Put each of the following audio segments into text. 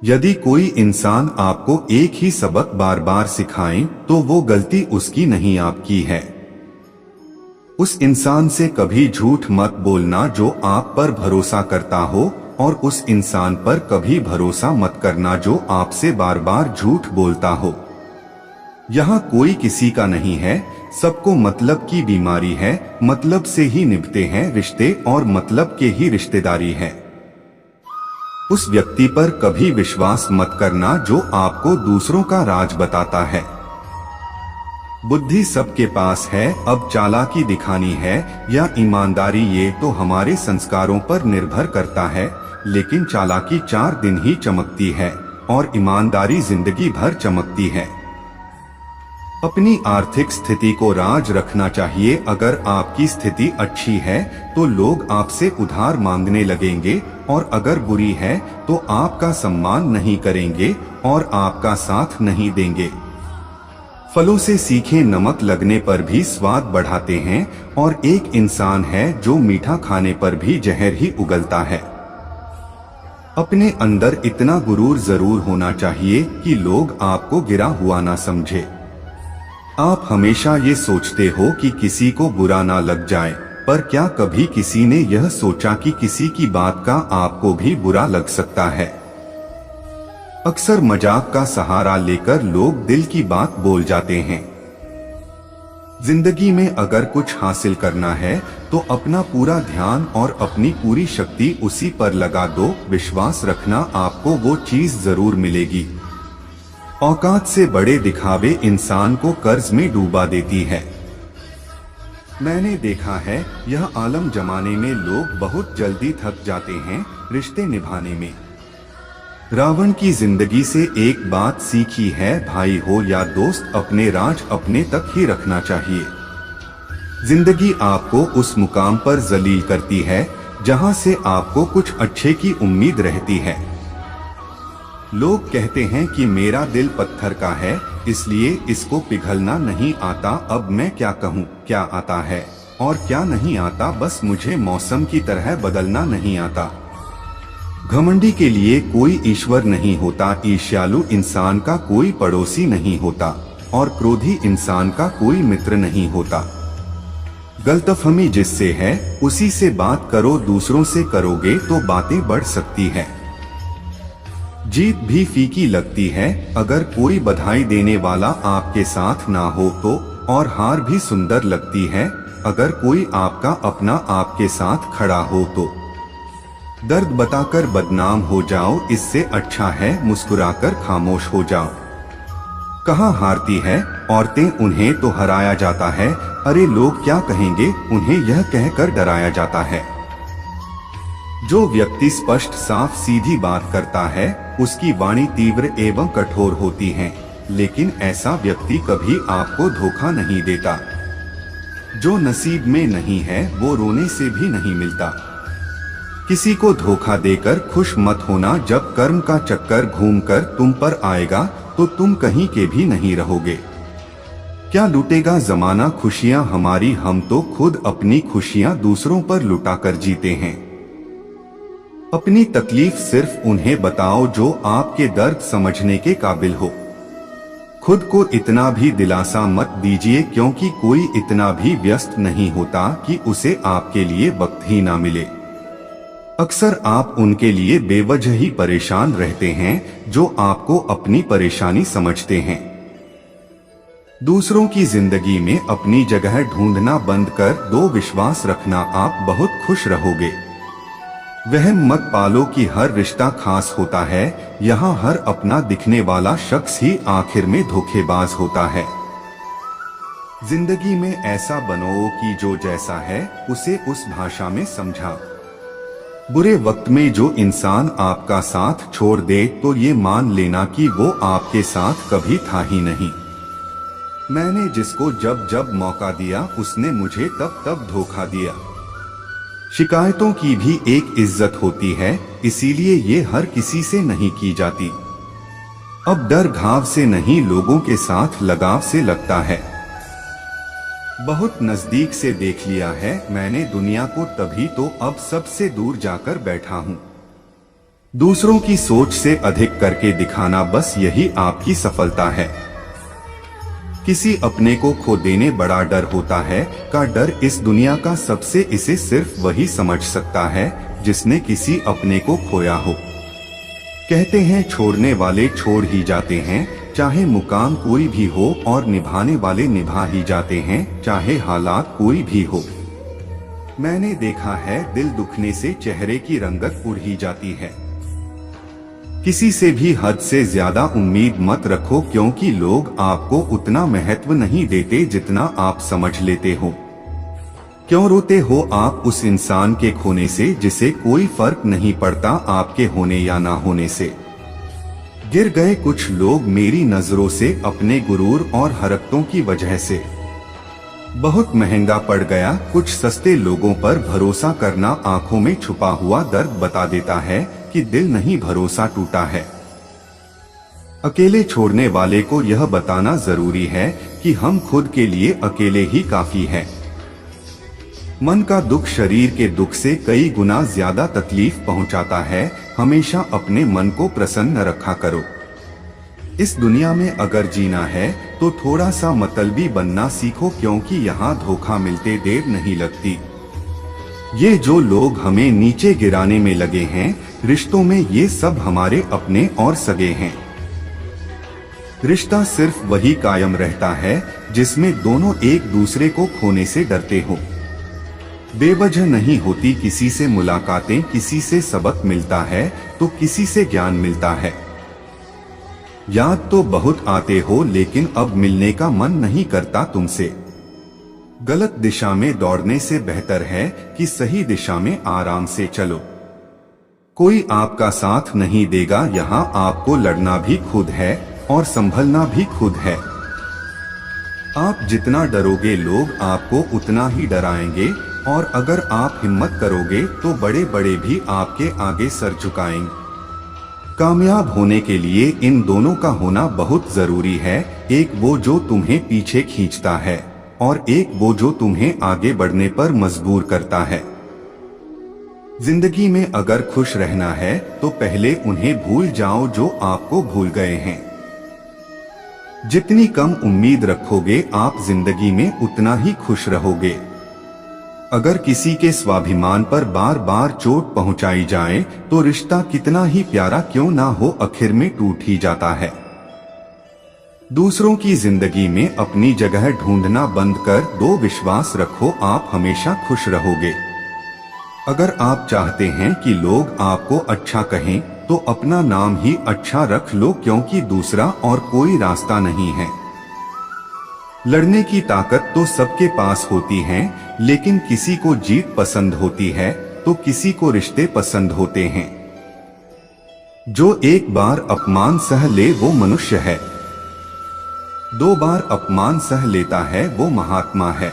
यदि कोई इंसान आपको एक ही सबक बार बार सिखाए तो वो गलती उसकी नहीं आपकी है। उस इंसान से कभी झूठ मत बोलना जो आप पर भरोसा करता हो, और उस इंसान पर कभी भरोसा मत करना जो आपसे बार बार झूठ बोलता हो। यहाँ कोई किसी का नहीं है, सबको मतलब की बीमारी है, मतलब से ही निभते हैं रिश्ते और मतलब के ही रिश्तेदारी है। उस व्यक्ति पर कभी विश्वास मत करना जो आपको दूसरों का राज बताता है। बुद्धि सबके पास है, अब चालाकी दिखानी है या ईमानदारी ये तो हमारे संस्कारों पर निर्भर करता है, लेकिन चालाकी 4 दिन ही चमकती है और ईमानदारी जिंदगी भर चमकती है। अपनी आर्थिक स्थिति को राज रखना चाहिए। अगर आपकी स्थिति अच्छी है तो लोग आपसे उधार मांगने लगेंगे, और अगर बुरी है तो आपका सम्मान नहीं करेंगे और आपका साथ नहीं देंगे। फलों से सीखे नमक लगने पर भी स्वाद बढ़ाते हैं, और एक इंसान है जो मीठा खाने पर भी जहर ही उगलता है। अपने अंदर इतना गुरूर जरूर होना चाहिए कि लोग आपको गिरा हुआ ना समझे। आप हमेशा ये सोचते हो कि किसी को बुरा ना लग जाए, पर क्या कभी किसी ने यह सोचा कि किसी की बात का आपको भी बुरा लग सकता है। अक्सर मजाक का सहारा लेकर लोग दिल की बात बोल जाते हैं। जिंदगी में अगर कुछ हासिल करना है तो अपना पूरा ध्यान और अपनी पूरी शक्ति उसी पर लगा दो। विश्वास रखना आपको वो चीज जरूर मिलेगी। औकात से बड़े दिखावे इंसान को कर्ज में डूबा देती है। मैंने देखा है यह आलम जमाने में लोग बहुत जल्दी थक जाते हैं रिश्ते निभाने में। रावण की जिंदगी से एक बात सीखी है, भाई हो या दोस्त, अपने राज अपने तक ही रखना चाहिए। जिंदगी आपको उस मुकाम पर जलील करती है जहां से आपको कुछ अच्छे की उम्मीद रहती है। लोग कहते हैं कि मेरा दिल पत्थर का है, इसलिए इसको पिघलना नहीं आता। अब मैं क्या कहूँ, क्या आता है और क्या नहीं आता, बस मुझे मौसम की तरह बदलना नहीं आता। घमंडी के लिए कोई ईश्वर नहीं होता, ईर्ष्यालु इंसान का कोई पड़ोसी नहीं होता, और क्रोधी इंसान का कोई मित्र नहीं होता। गलतफहमी जिससे है उसी से बात करो, दूसरों से करोगे तो बातें बढ़ सकती है। जीत भी फीकी लगती है अगर कोई बधाई देने वाला आपके साथ ना हो तो, और हार भी सुंदर लगती है अगर कोई आपका अपना आपके साथ खड़ा हो तो। दर्द बताकर बदनाम हो जाओ, इससे अच्छा है मुस्कुराकर खामोश हो जाओ। कहाँ हारती है औरतें, उन्हें तो हराया जाता है। अरे लोग क्या कहेंगे, उन्हें यह कहकर डराया जाता है। जो व्यक्ति स्पष्ट साफ सीधी बात करता है उसकी वाणी तीव्र एवं कठोर होती है, लेकिन ऐसा व्यक्ति कभी आपको धोखा नहीं देता। जो नसीब में नहीं है वो रोने से भी नहीं मिलता। किसी को धोखा देकर खुश मत होना, जब कर्म का चक्कर घूमकर तुम पर आएगा तो तुम कहीं के भी नहीं रहोगे। क्या लूटेगा जमाना खुशियां हमारी, हम तो खुद अपनी खुशियां दूसरों पर लुटाकर जीते हैं। अपनी तकलीफ सिर्फ उन्हें बताओ जो आपके दर्द समझने के काबिल हो। खुद को इतना भी दिलासा मत दीजिए, क्योंकि कोई इतना भी व्यस्त नहीं होता कि उसे आपके लिए वक्त ही ना मिले। अक्सर आप उनके लिए बेवजह ही परेशान रहते हैं जो आपको अपनी परेशानी समझते हैं। दूसरों की जिंदगी में अपनी जगह ढूंढना बंद कर दो, विश्वास रखना आप बहुत खुश रहोगे। वहम मत पालो कि हर रिश्ता खास होता है, यहाँ हर अपना दिखने वाला शख्स ही आखिर में धोखेबाज होता है। जिंदगी में ऐसा बनो कि जो जैसा है उसे उस भाषा में समझा। बुरे वक्त में जो इंसान आपका साथ छोड़ दे तो ये मान लेना कि वो आपके साथ कभी था ही नहीं। मैंने जिसको जब जब मौका दिया उसने मुझे तब तब धोखा दिया। शिकायतों की भी एक इज्जत होती है, इसीलिए ये हर किसी से नहीं की जाती। अब डर घाव से नहीं, लोगों के साथ लगाव से लगता है। बहुत नजदीक से देख लिया है मैंने दुनिया को, तभी तो अब सबसे दूर जाकर बैठा हूँ। दूसरों की सोच से अधिक करके दिखाना, बस यही आपकी सफलता है। किसी अपने को खो देने बड़ा डर होता है का डर इस दुनिया का सबसे, इसे सिर्फ वही समझ सकता है जिसने किसी अपने को खोया हो। कहते हैं छोड़ने वाले छोड़ ही जाते हैं, चाहे मुकाम कोई भी हो, और निभाने वाले निभा ही जाते हैं, चाहे हालात कोई भी हो। मैंने देखा है दिल दुखने से चेहरे की रंगत उड़ ही जाती है। किसी से भी हद से ज्यादा उम्मीद मत रखो, क्योंकि लोग आपको उतना महत्व नहीं देते जितना आप समझ लेते हो। क्यों रोते हो आप उस इंसान के खोने से जिसे कोई फर्क नहीं पड़ता आपके होने या ना होने से। गिर गए कुछ लोग मेरी नजरों से अपने गुरूर और हरकतों की वजह से। बहुत महंगा पड़ गया कुछ सस्ते लोगों पर भरोसा करना, आंखों में छुपा हुआ दर्द बता देता है कि दिल नहीं भरोसा टूटा है। अकेले छोड़ने वाले को यह बताना जरूरी है कि हम खुद के लिए अकेले ही काफी हैं। मन का दुख शरीर के दुख से कई गुना ज्यादा तकलीफ पहुंचाता है। हमेशा अपने मन को प्रसन्न रखा करो। इस दुनिया में अगर जीना है तो थोड़ा सा मतलबी बनना सीखो, क्योंकि यहाँ धोखा मिलते देर नहीं लगती। ये जो लोग हमें नीचे गिराने में लगे हैं रिश्तों में, ये सब हमारे अपने और सगे हैं। रिश्ता सिर्फ वही कायम रहता है जिसमें दोनों एक दूसरे को खोने से डरते हो। बेवजह नहीं होती किसी से मुलाकातें, किसी से सबक मिलता है तो किसी से ज्ञान मिलता है। याद तो बहुत आते हो लेकिन अब मिलने का मन नहीं करता तुमसे। गलत दिशा में दौड़ने से बेहतर है कि सही दिशा में आराम से चलो। कोई आपका साथ नहीं देगा, यहाँ आपको लड़ना भी खुद है और संभलना भी खुद है। आप जितना डरोगे लोग आपको उतना ही डराएंगे, और अगर आप हिम्मत करोगे तो बड़े बड़े भी आपके आगे सर झुकाएंगे। कामयाब होने के लिए इन दोनों का होना बहुत जरूरी है, एक वो जो तुम्हें पीछे खींचता है और एक वो जो तुम्हें आगे बढ़ने पर मजबूर करता है। जिंदगी में अगर खुश रहना है तो पहले उन्हें भूल जाओ जो आपको भूल गए हैं। जितनी कम उम्मीद रखोगे आप जिंदगी में उतना ही खुश रहोगे। अगर किसी के स्वाभिमान पर बार बार चोट पहुंचाई जाए तो रिश्ता कितना ही प्यारा क्यों ना हो आखिर में टूट ही जाता है। दूसरों की जिंदगी में अपनी जगह ढूंढना बंद कर दो, विश्वास रखो आप हमेशा खुश रहोगे। अगर आप चाहते हैं कि लोग आपको अच्छा कहें तो अपना नाम ही अच्छा रख लो, क्योंकि दूसरा और कोई रास्ता नहीं है। लड़ने की ताकत तो सबके पास होती है, लेकिन किसी को जीत पसंद होती है तो किसी को रिश्ते पसंद होते हैं। जो एक बार अपमान सह ले वो मनुष्य है, 2 बार अपमान सह लेता है वो महात्मा है,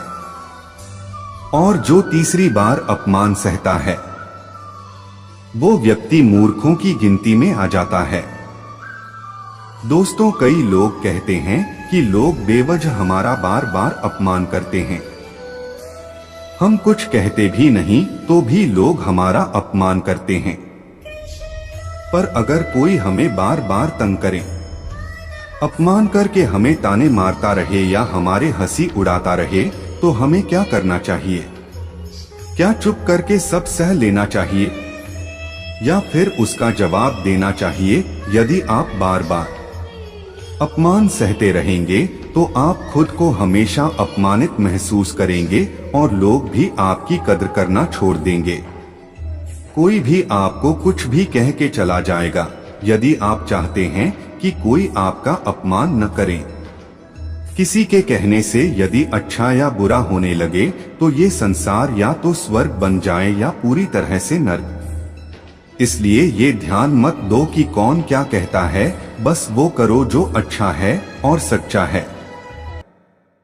और जो तीसरी बार अपमान सहता है वो व्यक्ति मूर्खों की गिनती में आ जाता है। दोस्तों, कई लोग कहते हैं कि लोग बेवजह हमारा बार बार अपमान करते हैं। हम कुछ कहते भी नहीं तो भी लोग हमारा अपमान करते हैं। पर अगर कोई हमें बार बार तंग करे, अपमान करके हमें ताने मारता रहे या हमारे हंसी उड़ाता रहे, तो हमें क्या करना चाहिए? क्या चुप करके सब सह लेना चाहिए या फिर उसका जवाब देना चाहिए? यदि आप बार बार अपमान सहते रहेंगे तो आप खुद को हमेशा अपमानित महसूस करेंगे और लोग भी आपकी कद्र करना छोड़ देंगे। कोई भी आपको कुछ भी कह के चला जाएगा। यदि आप चाहते हैं कि कोई आपका अपमान न करे, किसी के कहने से यदि अच्छा या बुरा होने लगे तो ये संसार या तो स्वर्ग बन जाए या पूरी तरह से नर्क। इसलिए ये ध्यान मत दो कि कौन क्या कहता है, बस वो करो जो अच्छा है और सच्चा है।